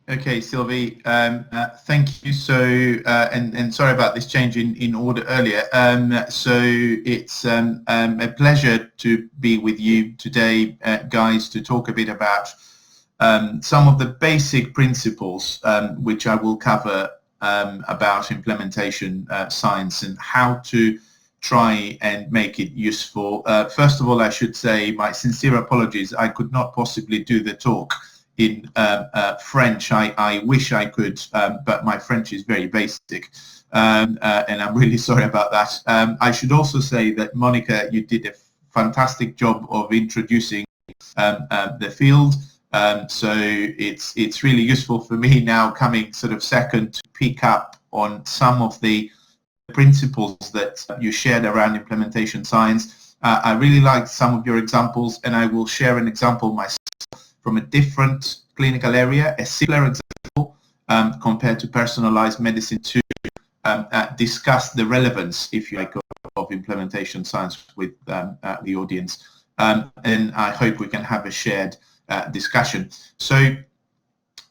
Okay, Sylvie, thank you. So, and sorry about this change in order earlier. So it's a pleasure to be with you today, guys, to talk a bit about some of the basic principles which I will cover about implementation science and how to try and make it useful. First of all, I should say my sincere apologies. I could not possibly do the talk in French. I wish I could, but my French is very basic, and I'm really sorry about that. I should also say that, Monica, you did a fantastic job of introducing the field. So it's really useful for me now, coming sort of second, to pick up on some of the principles that you shared around implementation science. I really liked some of your examples, and I will share an example myself from a different clinical area, a simpler example compared to personalized medicine, to discuss the relevance, if you like, of implementation science with the audience. And I hope we can have a shared discussion. So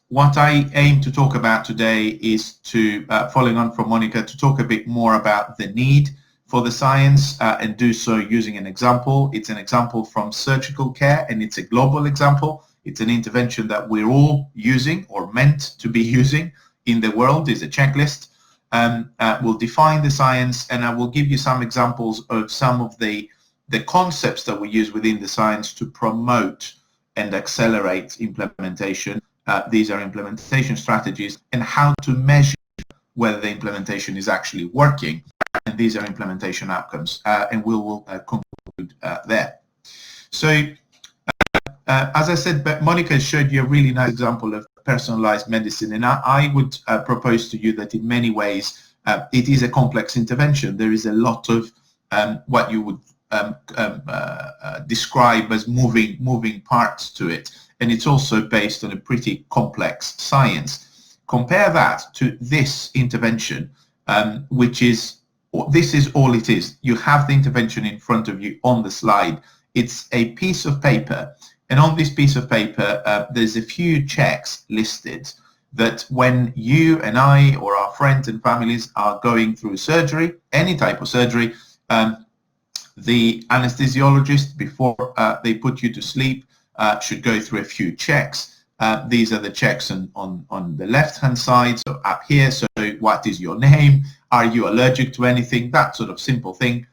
what I aim to talk about today is to, following on from Monica, to talk a bit more about the need for the science and do so using an example. It's an example from surgical care, and it's a global example. It's an intervention that we're all using or meant to be using in the world. Is a checklist. We'll define the science, and I will give you some examples of some of the concepts that we use within the science to promote and accelerate implementation. These are implementation strategies, and how to measure whether the implementation is actually working. And these are implementation outcomes, and we will conclude there. So, as I said, but Monica showed you a really nice example of personalized medicine, and I would propose to you that in many ways it is a complex intervention. There is a lot of what you would describe as moving parts to it, and it's also based on a pretty complex science. Compare that to this intervention, which is, this is all it is. You have the intervention in front of you on the slide. It's a piece of paper, and on this piece of paper there's a few checks listed that when you and I or our friends and families are going through surgery, any type of surgery, the anesthesiologist, before they put you to sleep, should go through a few checks. These are the checks on the left-hand side, so up here. So what is your name? Are you allergic to anything? That sort of simple thing.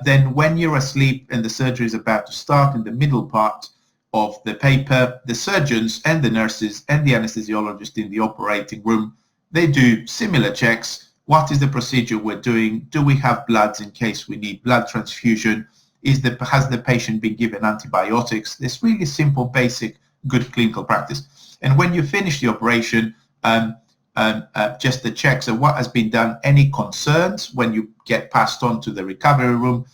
Then when you're asleep and the surgery is about to start, in the middle part of the paper, the surgeons and the nurses and the anesthesiologist in the operating room, they do similar checks. What is the procedure we're doing? Do we have bloods in case we need blood transfusion? Has the patient been given antibiotics? This really simple, basic, good clinical practice. And when you finish the operation, just the checks of what has been done, any concerns when you get passed on to the recovery room,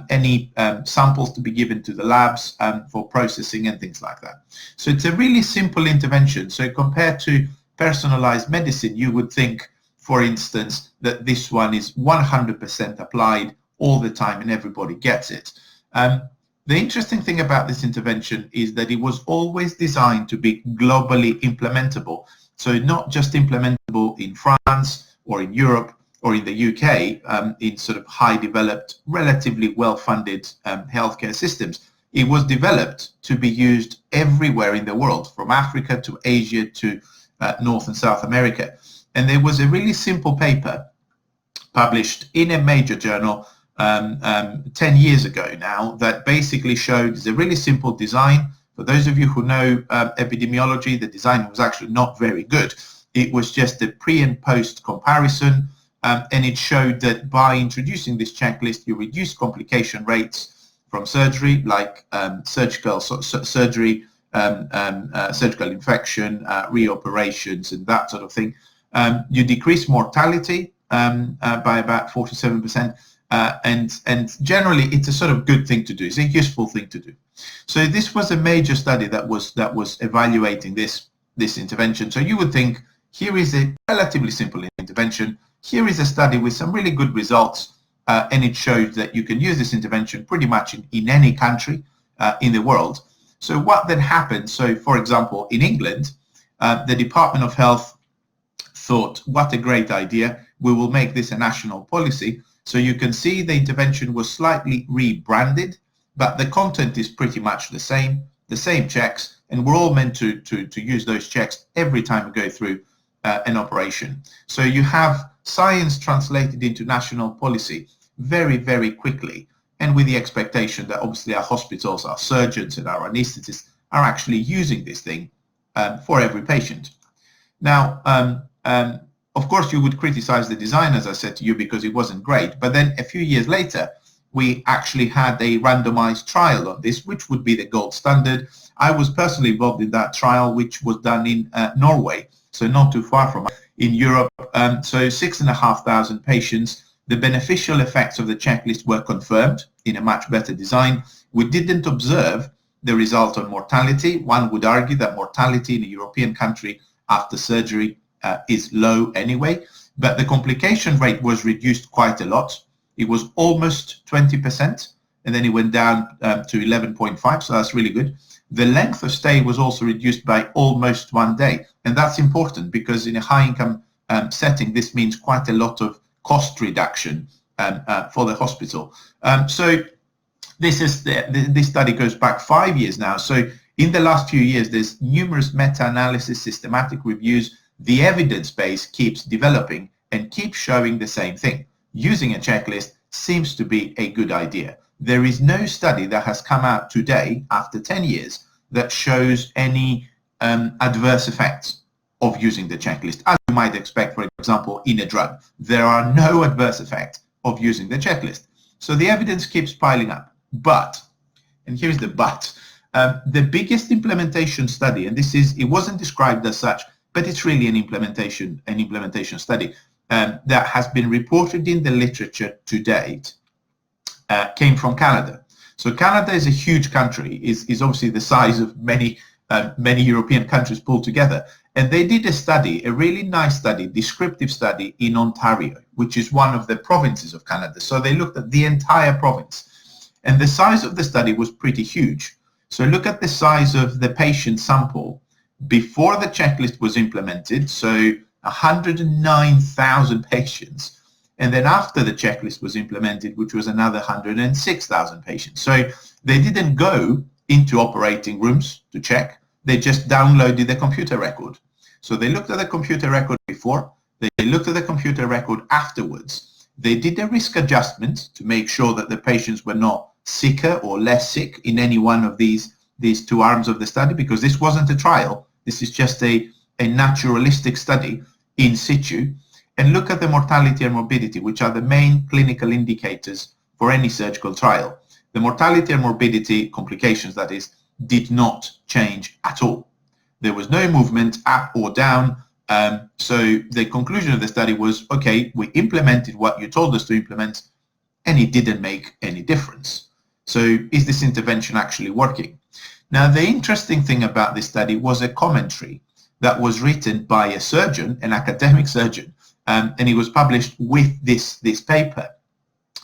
any samples to be given to the labs for processing and things like that. So it's a really simple intervention. So compared to personalized medicine, you would think, for instance, that this one is 100% applied all the time and everybody gets it. The interesting thing about this intervention is that it was always designed to be globally implementable. So not just implementable in France or in Europe or in the UK, in sort of high developed, relatively well-funded healthcare systems. It was developed to be used everywhere in the world, from Africa to Asia to North and South America. And there was a really simple paper published in a major journal 10 years ago now that basically showed it's a really simple design. For those of you who know epidemiology, the design was actually not very good. It was just a pre and post comparison, and it showed that by introducing this checklist, you reduce complication rates from surgery, like surgical infection, reoperations, and that sort of thing. You decrease mortality by about 47%, and generally it's a sort of good thing to do. It's a useful thing to do. So this was a major study that was evaluating this intervention. So you would think, here is a relatively simple intervention. Here is a study with some really good results, and it showed that you can use this intervention pretty much in any country in the world. So what then happened? So for example, in England, the Department of Health thought, what a great idea, we will make this a national policy. So you can see the intervention was slightly rebranded, but the content is pretty much the same checks, and we're all meant to use those checks every time we go through an operation. So you have science translated into national policy very, very quickly, and with the expectation that obviously our hospitals, our surgeons and our anesthetists are actually using this thing for every patient. Now, of course, you would criticize the design, as I said to you, because it wasn't great, but then a few years later, we actually had a randomized trial on this, which would be the gold standard. I was personally involved in that trial, which was done in Norway, so not too far from us, in Europe. So 6,500 patients. The beneficial effects of the checklist were confirmed in a much better design. We didn't observe the result on mortality. One would argue that mortality in a European country after surgery is low anyway, but the complication rate was reduced quite a lot. It was almost 20%, and then it went down to 11.5, so that's really good. The length of stay was also reduced by almost 1 day, and that's important because in a high-income setting, this means quite a lot of cost reduction for the hospital. So this study goes back 5 years now. So in the last few years, there's numerous meta-analysis, systematic reviews. The evidence base keeps developing and keeps showing the same thing. Using a checklist seems to be a good idea. There is no study that has come out today, after 10 years, that shows any adverse effects of using the checklist, as you might expect, for example, in a drug. There are no adverse effects of using the checklist. So the evidence keeps piling up. But, and here's the but, the biggest implementation study, and it wasn't described as such, but it's really an implementation study that has been reported in the literature to date, came from Canada. So Canada is a huge country, is obviously the size of many European countries pulled together. And they did a study, a really nice study, descriptive study in Ontario, which is one of the provinces of Canada. So they looked at the entire province. And the size of the study was pretty huge. So look at the size of the patient sample before the checklist was implemented, so 109,000 patients. And then after the checklist was implemented, which was another 106,000 patients. So they didn't go into operating rooms to check. They just downloaded the computer record. So they looked at the computer record before, they looked at the computer record afterwards. They did a risk adjustment to make sure that the patients were not sicker or less sick in any one of these two arms of the study, because this wasn't a trial. This is just a naturalistic study in situ. And look at the mortality and morbidity, which are the main clinical indicators for any surgical trial. The mortality and morbidity complications, that is, did not change at all. There was no movement up or down. So the conclusion of the study was, okay, we implemented what you told us to implement, and it didn't make any difference. So is this intervention actually working? Now, the interesting thing about this study was a commentary that was written by a surgeon, an academic surgeon, and it was published with this paper.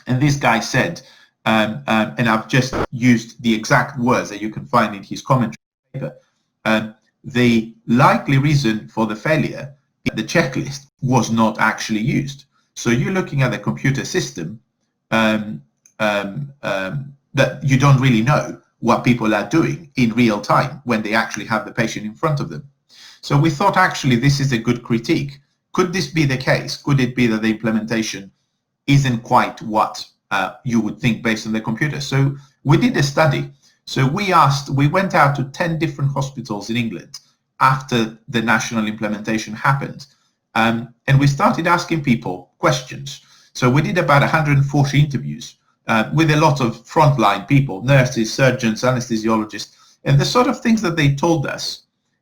And this guy said, and I've just used the exact words that you can find in his commentary paper, the likely reason for the failure is the checklist was not actually used. So you're looking at the computer system that you don't really know what people are doing in real time when they actually have the patient in front of them. So we thought, actually, this is a good critique. Could this be the case? Could it be that the implementation isn't quite what you would think based on the computer? So we did a study. So we went out to 10 different hospitals in England after the national implementation happened. And we started asking people questions. So we did about 140 interviews with a lot of frontline people, nurses, surgeons, anesthesiologists. And the sort of things that they told us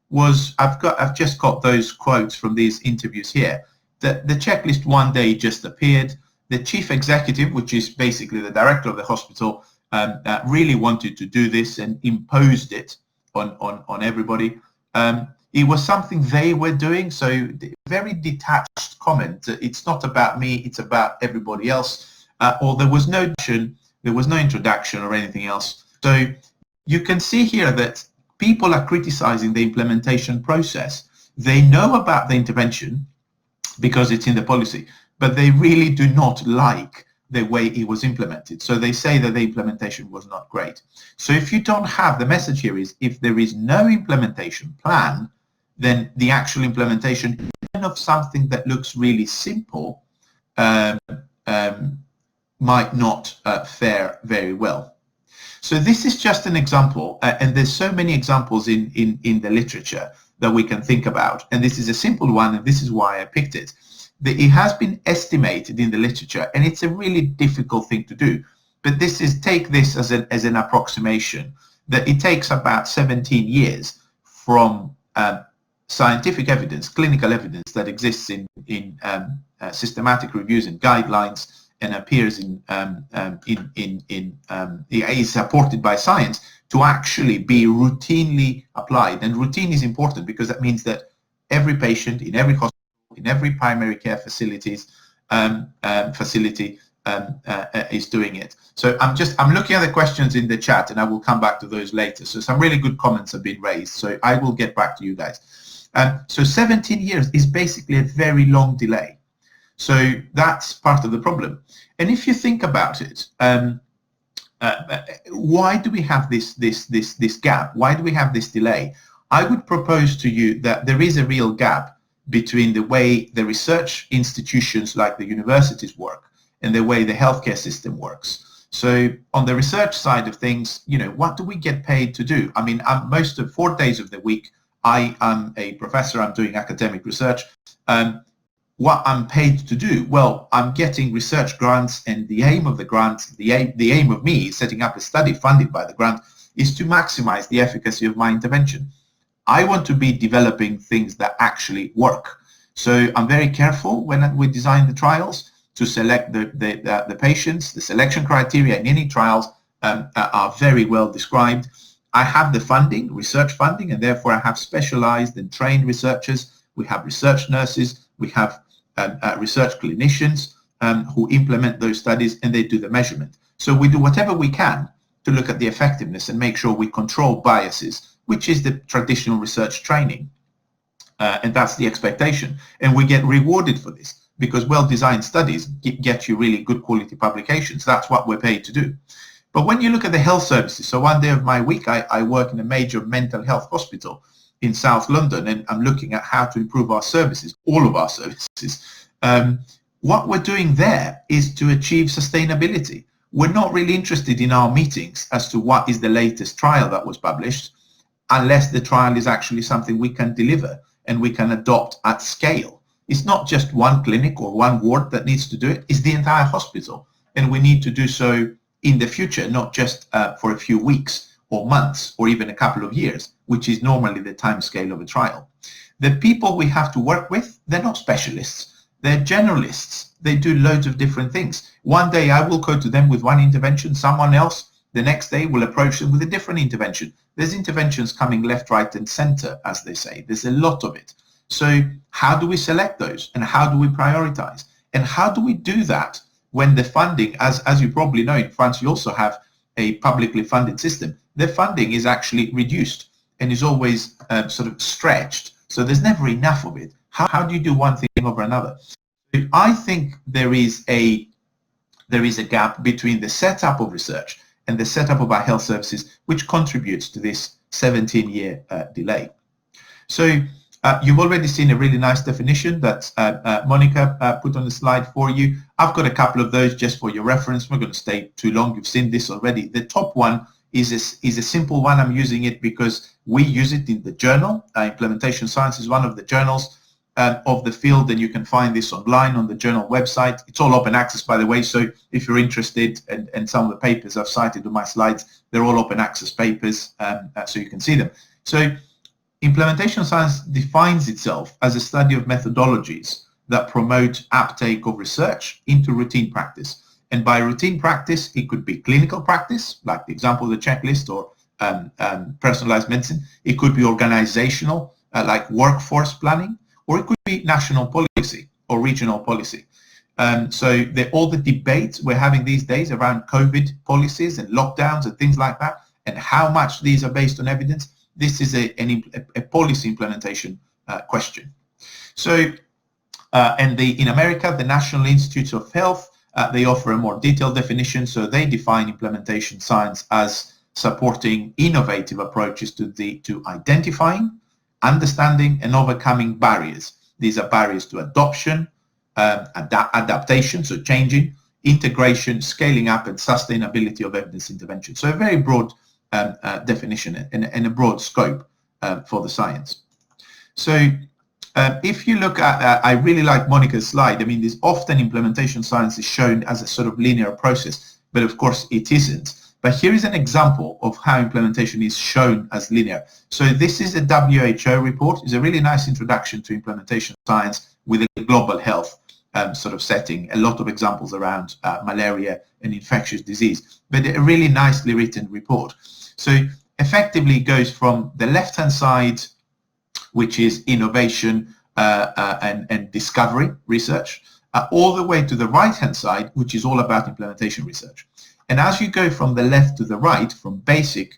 was, I've just got those quotes from these interviews here, that the checklist one day just appeared. The chief executive, which is basically the director of the hospital, really wanted to do this and imposed it on everybody. It was something they were doing, so very detached comment. It's not about me, it's about everybody else. Or there was no introduction or anything else. So you can see here that people are criticizing the implementation process, They know about the intervention because it's in the policy, but they really do not like the way it was implemented. So they say that the implementation was not great. So if you don't have, the message here is, if there is no implementation plan, then the actual implementation, even of something that looks really simple, might not fare very well. So this is just an example, and there's so many examples in the literature that we can think about, and this is a simple one, and this is why I picked it. It has been estimated in the literature, and it's a really difficult thing to do, but take this as an approximation, that it takes about 17 years from scientific evidence, clinical evidence that exists in systematic reviews and guidelines, and appears is supported by science, to actually be routinely applied. And routine is important because that means that every patient in every hospital, in every primary care facility is doing it. So I'm looking at the questions in the chat, and I will come back to those later. So some really good comments have been raised, so I will get back to you guys. So 17 years is basically a very long delay. So that's part of the problem. And if you think about it, why do we have this gap? Why do we have this delay? I would propose to you that there is a real gap between the way the research institutions like the universities work and the way the healthcare system works. So on the research side of things, what do we get paid to do? I mean, most of 4 days of the week, I am a professor, I'm doing academic research. What I'm paid to do? Well, I'm getting research grants, and the aim of the grant, the aim of me setting up a study funded by the grant, is to maximize the efficacy of my intervention. I want to be developing things that actually work. So I'm very careful when we design the trials to select the patients. The selection criteria in any trials are very well described. I have the funding, research funding, and therefore I have specialized and trained researchers. We have research nurses. We have research clinicians who implement those studies, and they do the measurement. So we do whatever we can to look at the effectiveness and make sure we control biases, which is the traditional research training. And that's the expectation. And we get rewarded for this because well-designed studies get you really good quality publications. That's what we're paid to do. But when you look at the health services, so 1 day of my week, I work in a major mental health hospital in South London, and I'm looking at how to improve our services, all of our services. What we're doing there is to achieve sustainability. We're not really interested in our meetings as to what is the latest trial that was published, unless the trial is actually something we can deliver and we can adopt at scale. It's not just one clinic or one ward that needs to do it, it's the entire hospital. And we need to do so in the future, not just for a few weeks or months or even a couple of years, which is normally the time scale of a trial. The people we have to work with, they're not specialists, they're generalists. They do loads of different things. One day I will go to them with one intervention, someone else the next day will approach them with a different intervention. There's interventions coming left, right, and center, as they say. There's a lot of it. So how do we select those, and how do we prioritize? And how do we do that when the funding, as you probably know, in France, you also have a publicly funded system. The funding is actually reduced and is always sort of stretched. So there's never enough of it. How do you do one thing over another? I think there is a gap between the setup of research and the setup of our health services, which contributes to this 17-year delay. So you've already seen a really nice definition that Monica put on the slide for you. I've got a couple of those just for your reference. We're going to stay too long. You've seen this already. The top one is a simple one. I'm using it because we use it in the journal. Implementation Science is one of the journals of the field, and you can find this online on the journal website. It's all open access, by the way, so if you're interested, and some of the papers I've cited on my slides, they're all open access papers, so you can see them. So implementation science defines itself as a study of methodologies that promote uptake of research into routine practice. And by routine practice, it could be clinical practice, like the example of the checklist, or personalized medicine. It could be organizational, like workforce planning, or it could be national policy or regional policy. So all the debates we're having these days around COVID policies and lockdowns and things like that, and how much these are based on evidence, this is a policy implementation question. So, in America, the National Institutes of Health, they offer a more detailed definition. So they define implementation science as supporting innovative approaches to identifying, understanding, and overcoming barriers. These are barriers to adoption, adaptation, so changing, integration, scaling up, and sustainability of evidence intervention. So a very broad definition and a broad scope for the science. So if you look at, I really like Monica's slide. I mean, there's often implementation science is shown as a sort of linear process, but of course it isn't. But here is an example of how implementation is shown as linear. So this is a WHO report. It's a really nice introduction to implementation science with a global health sort of setting, a lot of examples around malaria and infectious disease, but a really nicely written report. So effectively it goes from the left-hand side, which is innovation and discovery research, all the way to the right-hand side, which is all about implementation research. And as you go from the left to the right, from basic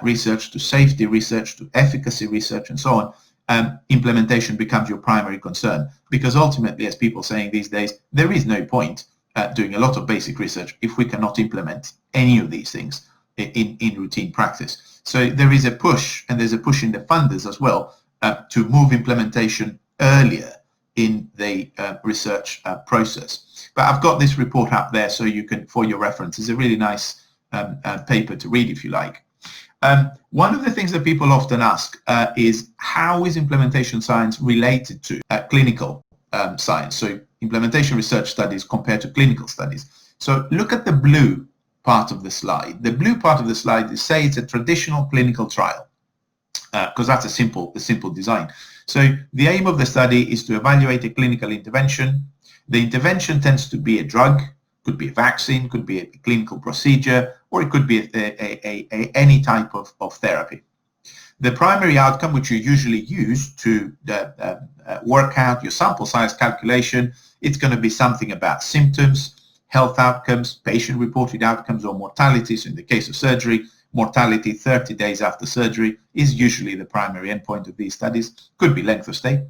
research to safety research to efficacy research and so on, implementation becomes your primary concern, because ultimately, as people are saying these days, there is no point doing a lot of basic research if we cannot implement any of these things in routine practice. So there is a push, and there's a push in the funders as well, to move implementation earlier in the research process. But I've got this report up there so you can, for your reference. It's a really nice paper to read if you like. One of the things that people often ask is, how is implementation science related to clinical science? So implementation research studies compared to clinical studies. So look at the blue part of the slide. The blue part of the slide is, say it's a traditional clinical trial, because that's a simple design. So the aim of the study is to evaluate a clinical intervention. The intervention tends to be a drug, could be a vaccine, could be a clinical procedure, or it could be any type of therapy. The primary outcome, which you usually use to work out your sample size calculation, it's going to be something about symptoms, health outcomes, patient-reported outcomes, or mortality. So in the case of surgery, mortality 30 days after surgery is usually the primary endpoint of these studies. Could be length of stay.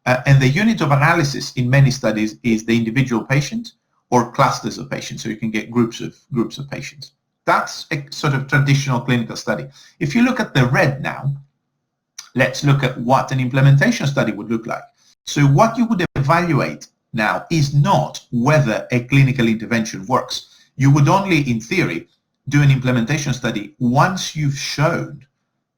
And the unit of analysis in many studies is the individual patient or clusters of patients, so you can get groups of patients. That's a sort of traditional clinical study. If you look at the red now, let's look at what an implementation study would look like. So what you would evaluate now is not whether a clinical intervention works. You would only, in theory, do an implementation study once you've shown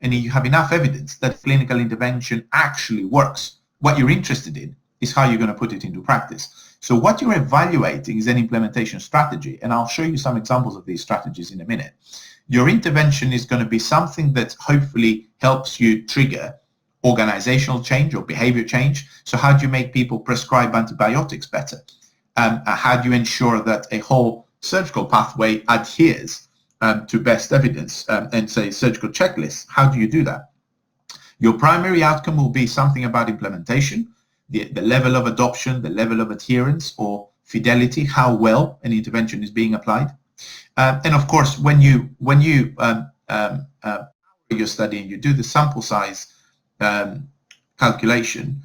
and you have enough evidence that clinical intervention actually works. What you're interested in is how you're going to put it into practice. So what you're evaluating is an implementation strategy, and I'll show you some examples of these strategies in a minute. Your intervention is going to be something that hopefully helps you trigger organizational change or behavior change. So how do you make people prescribe antibiotics better? How do you ensure that a whole surgical pathway adheres to best evidence and say surgical checklists? How do you do that? Your primary outcome will be something about implementation, the level of adoption, the level of adherence or fidelity, how well an intervention is being applied. And of course, when you your study and you do the sample size calculation,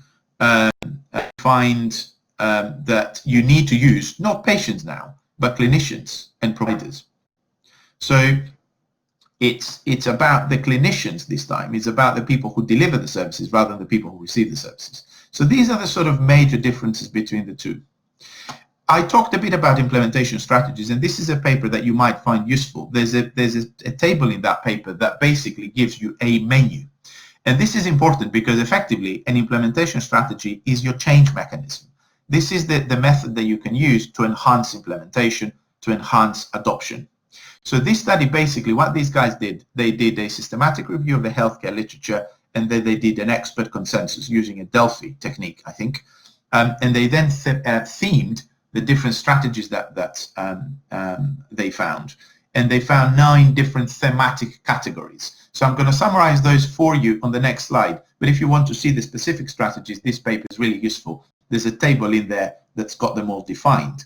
find that you need to use not patients now, but clinicians and providers. So it's about the clinicians this time. It's about the people who deliver the services rather than the people who receive the services. So these are the sort of major differences between the two. I talked a bit about implementation strategies, and this is a paper that you might find useful. There's a table in that paper that basically gives you a menu. And this is important because effectively an implementation strategy is your change mechanism. This is the method that you can use to enhance implementation, to enhance adoption. So this study, basically what these guys did, they did a systematic review of the healthcare literature, and then they did an expert consensus using a Delphi technique, I think. And they then themed the different strategies that they found. And they found 9 different thematic categories. So I'm going to summarize those for you on the next slide. But if you want to see the specific strategies, this paper is really useful. There's a table in there that's got them all defined.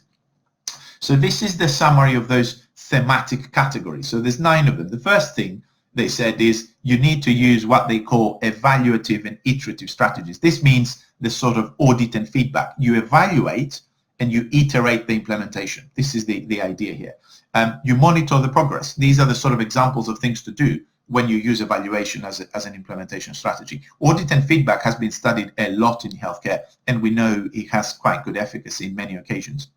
So this is the summary of those thematic categories. So there's 9 of them. The first thing they said, is you need to use what they call evaluative and iterative strategies. This means the sort of audit and feedback. You evaluate and you iterate the implementation. This is the idea here. You monitor the progress. These are the sort of examples of things to do when you use evaluation as an implementation strategy. Audit and feedback has been studied a lot in healthcare, and we know it has quite good efficacy in many occasions.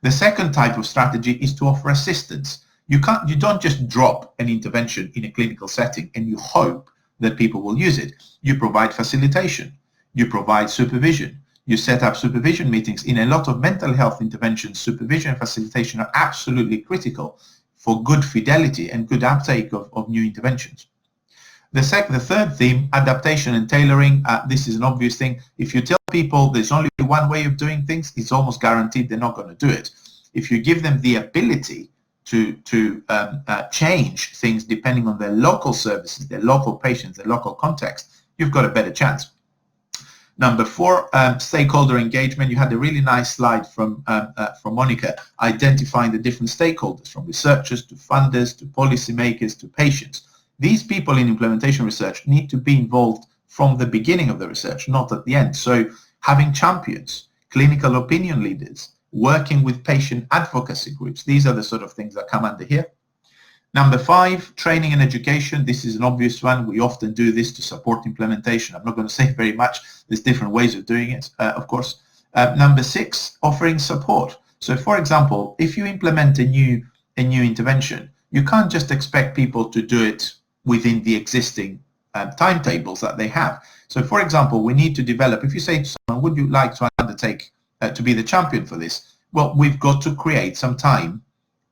The second type of strategy is to offer assistance. You don't just drop an intervention in a clinical setting and you hope that people will use it. You provide facilitation, you provide supervision, you set up supervision meetings. In a lot of mental health interventions, supervision and facilitation are absolutely critical for good fidelity and good uptake of new interventions. The third theme, adaptation and tailoring. This is an obvious thing. If you tell people there's only one way of doing things, it's almost guaranteed they're not going to do it. If you give them the ability to change things depending on their local services, their local patients, their local context, you've got a better chance. Number 4, stakeholder engagement. You had a really nice slide from Monica identifying the different stakeholders, from researchers to funders to policymakers to patients. These people in implementation research need to be involved from the beginning of the research, not at the end. So having champions, clinical opinion leaders, working with patient advocacy groups, these are the sort of things that come under here. Number 5, training and education. This is an obvious one. We often do this to support implementation. I'm not going to say very much. There's different ways of doing it, of course. Number 6, offering support. So, for example, if you implement a new intervention, you can't just expect people to do it within the existing timetables that they have. So, for example, we need to develop, if you say to someone, would you like to undertake to be the champion for this? Well, we've got to create some time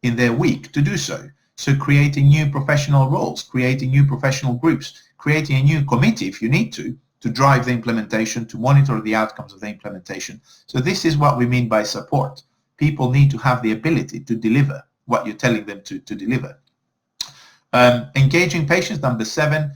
in their week to do so. So creating new professional roles, creating new professional groups, creating a new committee if you need to drive the implementation, to monitor the outcomes of the implementation. So this is what we mean by support. People need to have the ability to deliver what you're telling them to deliver. Engaging patients, number 7.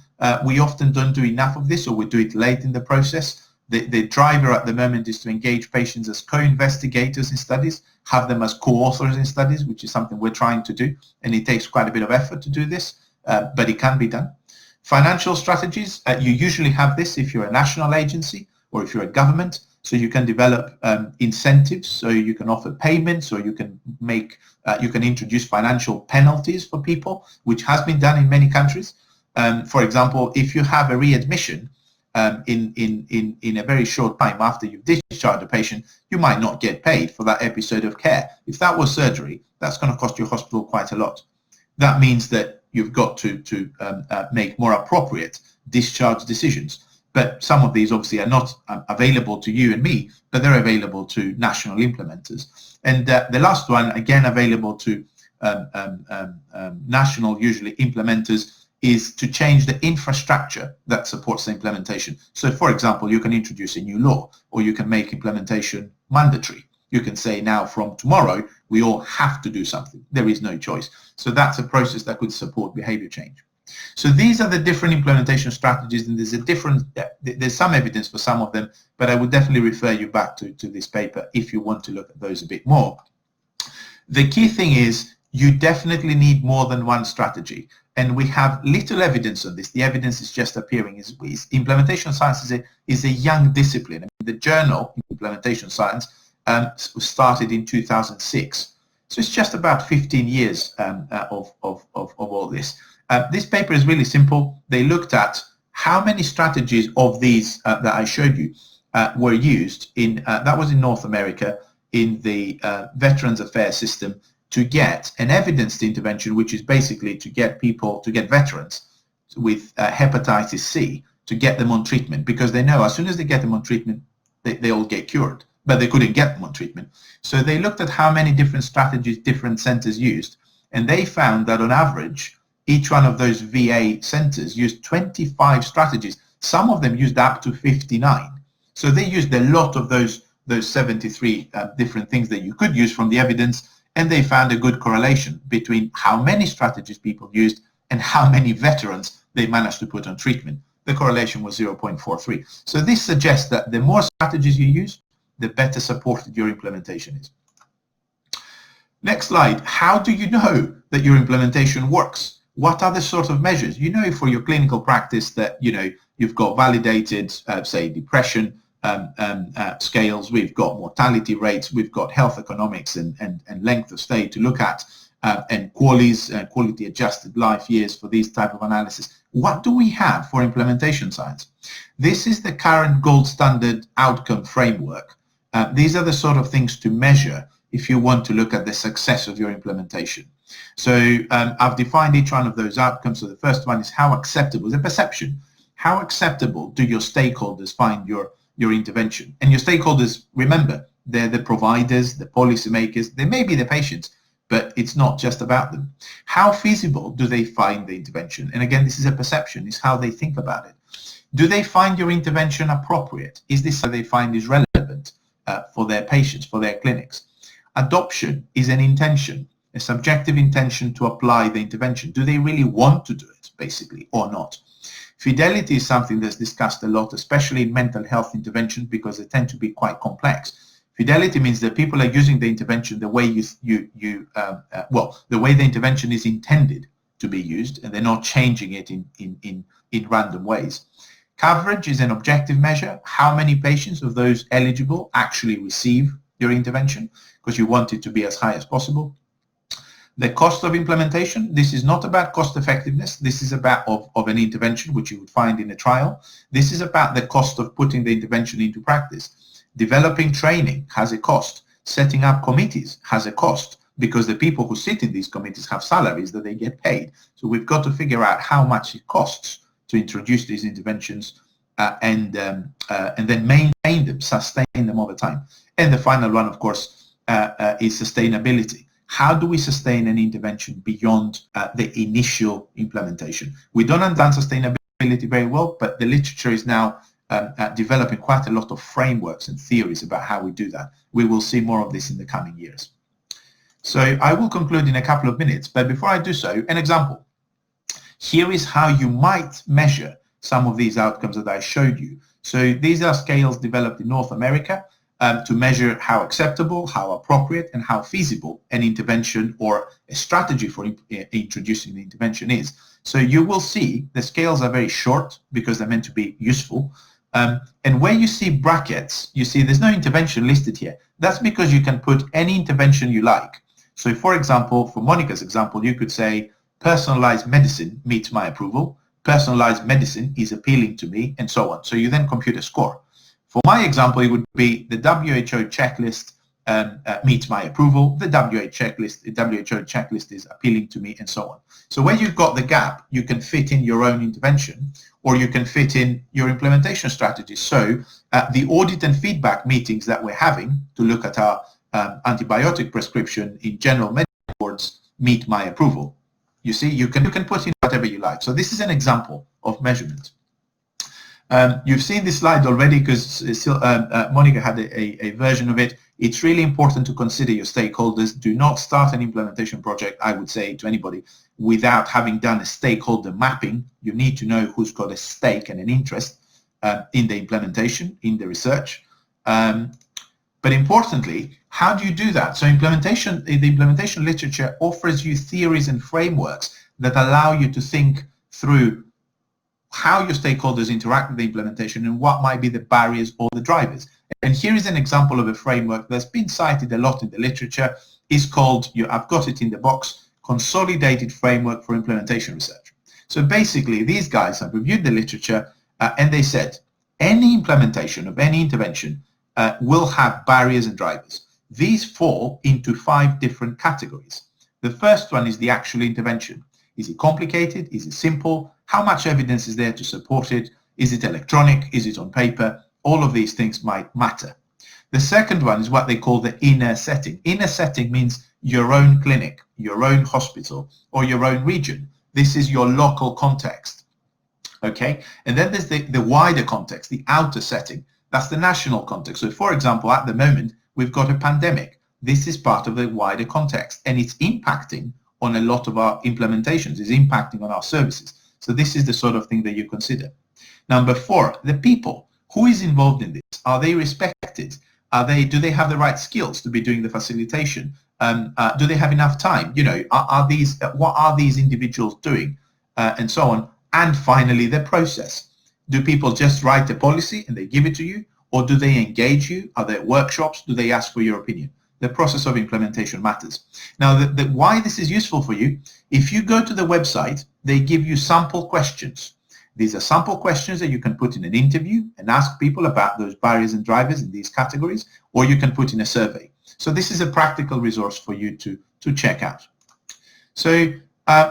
We often don't do enough of this, or we do it late in the process. The driver at the moment is to engage patients as co-investigators in studies, have them as co-authors in studies, which is something we're trying to do, and it takes quite a bit of effort to do this, but it can be done. Financial strategies, you usually have this if you're a national agency or if you're a government, so you can develop incentives, so you can offer payments, or you can introduce financial penalties for people, which has been done in many countries. For example, if you have a readmission, in a very short time after you've discharged a patient, you might not get paid for that episode of care. If that was surgery, that's going to cost your hospital quite a lot. That means that you've got to make more appropriate discharge decisions. But some of these obviously are not available to you and me, but they're available to national implementers. And the last one, again, available to national, usually implementers, is to change the infrastructure that supports the implementation. So, for example, you can introduce a new law, or you can make implementation mandatory. You can say, now from tomorrow, we all have to do something. There is no choice. So that's a process that could support behavior change. So these are the different implementation strategies, and there's some evidence for some of them, but I would definitely refer you back to this paper if you want to look at those a bit more. The key thing is you definitely need more than one strategy. And we have little evidence on this. The evidence is just appearing. Implementation science is a young discipline. I mean, the journal Implementation Science was started in 2006. So it's just about 15 years of all this. This paper is really simple. They looked at how many strategies of these that I showed you were used in, that was in North America, in the Veterans Affairs system, to get an evidenced intervention, which is basically to get veterans with hepatitis C, to get them on treatment, because they know as soon as they get them on treatment, they all get cured, but they couldn't get them on treatment. So they looked at how many different strategies different centers used, and they found that on average, each one of those VA centers used 25 strategies. Some of them used up to 59. So they used a lot of those 73 different things that you could use from the evidence, and they found a good correlation between how many strategies people used and how many veterans they managed to put on treatment. The correlation was 0.43. So this suggests that the more strategies you use, the better supported your implementation is. Next slide. How do you know that your implementation works? What are the sort of measures? You know, for your clinical practice that, you know, you've got validated, say, depression scales, we've got mortality rates, we've got health economics and length of stay to look at, and quality adjusted life years for these type of analysis. What do we have for implementation science? This is the current gold standard outcome framework. These are the sort of things to measure if you want to look at the success of your implementation. So I've defined each one of those outcomes. So the first one is how acceptable, the perception. How acceptable do your stakeholders find your intervention? And your stakeholders, remember, they're the providers, the policymakers, they may be the patients, but it's not just about them. How feasible do they find the intervention? And again, this is a perception, is how they think about it. Do they find your intervention appropriate? Is this how they find is relevant for their patients, for their clinics? Adoption is an intention, a subjective intention to apply the intervention. Do they really want to do it, basically, or not? Fidelity is something that's discussed a lot, especially in mental health interventions, because they tend to be quite complex. Fidelity means that people are using the intervention the way the way the intervention is intended to be used, and they're not changing it in random ways. Coverage is an objective measure. How many patients of those eligible actually receive your intervention, because you want it to be as high as possible. The cost of implementation, this is not about cost effectiveness. This is about of an intervention, which you would find in a trial. This is about the cost of putting the intervention into practice. Developing training has a cost. Setting up committees has a cost, because the people who sit in these committees have salaries that they get paid. So we've got to figure out how much it costs to introduce these interventions and then maintain them, sustain them over time. And the final one, of course, is sustainability. How do we sustain an intervention beyond the initial implementation? We don't understand sustainability very well, but the literature is now developing quite a lot of frameworks and theories about how we do that. We will see more of this in the coming years. So I will conclude in a couple of minutes, but before I do so, an example. Here is how you might measure some of these outcomes that I showed you. So these are scales developed in North America to measure how acceptable, how appropriate, and how feasible an intervention or a strategy for introducing the intervention is. So you will see the scales are very short because they're meant to be useful. And where you see brackets, you see there's no intervention listed here. That's because you can put any intervention you like. So for example, for Monica's example, you could say personalized medicine meets my approval, personalized medicine is appealing to me, and so on. So you then compute a score. For my example, it would be the WHO checklist meets my approval, the WHO checklist is appealing to me, and so on. So where you've got the gap, you can fit in your own intervention, or you can fit in your implementation strategy. So the audit and feedback meetings that we're having to look at our antibiotic prescription in general medical boards meet my approval. You see, you can put in whatever you like. So this is an example of measurement. You've seen this slide already because Monica had a version of it. It's really important to consider your stakeholders. Do not start an implementation project, I would say to anybody, without having done a stakeholder mapping. You need to know who's got a stake and an interest in the implementation, in the research. But importantly, how do you do that? So the implementation literature offers you theories and frameworks that allow you to think through how your stakeholders interact with the implementation and what might be the barriers or the drivers. And here is an example of a framework that's been cited a lot in the literature. It's called, I've got it in the box, Consolidated Framework for Implementation Research. So basically, these guys have reviewed the literature and they said any implementation of any intervention will have barriers and drivers. These fall into 5 different categories. The first one is the actual intervention. Is it complicated? Is it simple? How much evidence is there to support it? Is it electronic? Is it on paper? All of these things might matter. The second one is what they call the inner setting. Inner setting means your own clinic, your own hospital, or your own region. This is your local context. Okay? And then there's the wider context, the outer setting. That's the national context. So for example, at the moment, we've got a pandemic. This is part of the wider context, and it's impacting on a lot of our implementations, is impacting on our services. So this is the sort of thing that you consider. Number 4, the people. Who is involved in this? Are they respected? Do they have the right skills to be doing the facilitation? Do they have enough time? You know, what are these individuals doing, and so on. And finally, the process. Do people just write a policy and they give it to you, or do they engage you? Are there workshops? Do they ask for your opinion? The process of implementation matters. Now, why this is useful for you, if you go to the website, they give you sample questions. These are sample questions that you can put in an interview and ask people about those barriers and drivers in these categories, or you can put in a survey. So this is a practical resource for you to check out. So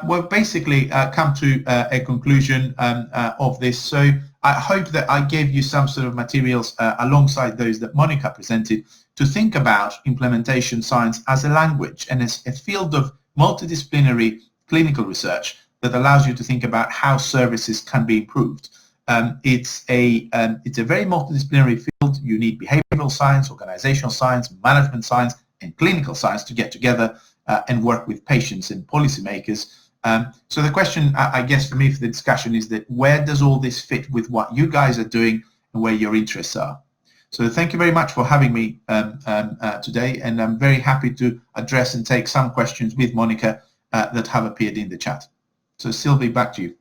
we've basically come to a conclusion of this. So I hope that I gave you some sort of materials alongside those that Monica presented to think about implementation science as a language and as a field of multidisciplinary clinical research that allows you to think about how services can be improved. It's a very multidisciplinary field. You need behavioral science, organizational science, management science, and clinical science to get together and work with patients and policymakers. So the question, I guess, for me for the discussion is that where does all this fit with what you guys are doing and where your interests are? So thank you very much for having me today, and I'm very happy to address and take some questions with Monica that have appeared in the chat. So Sylvie, back to you.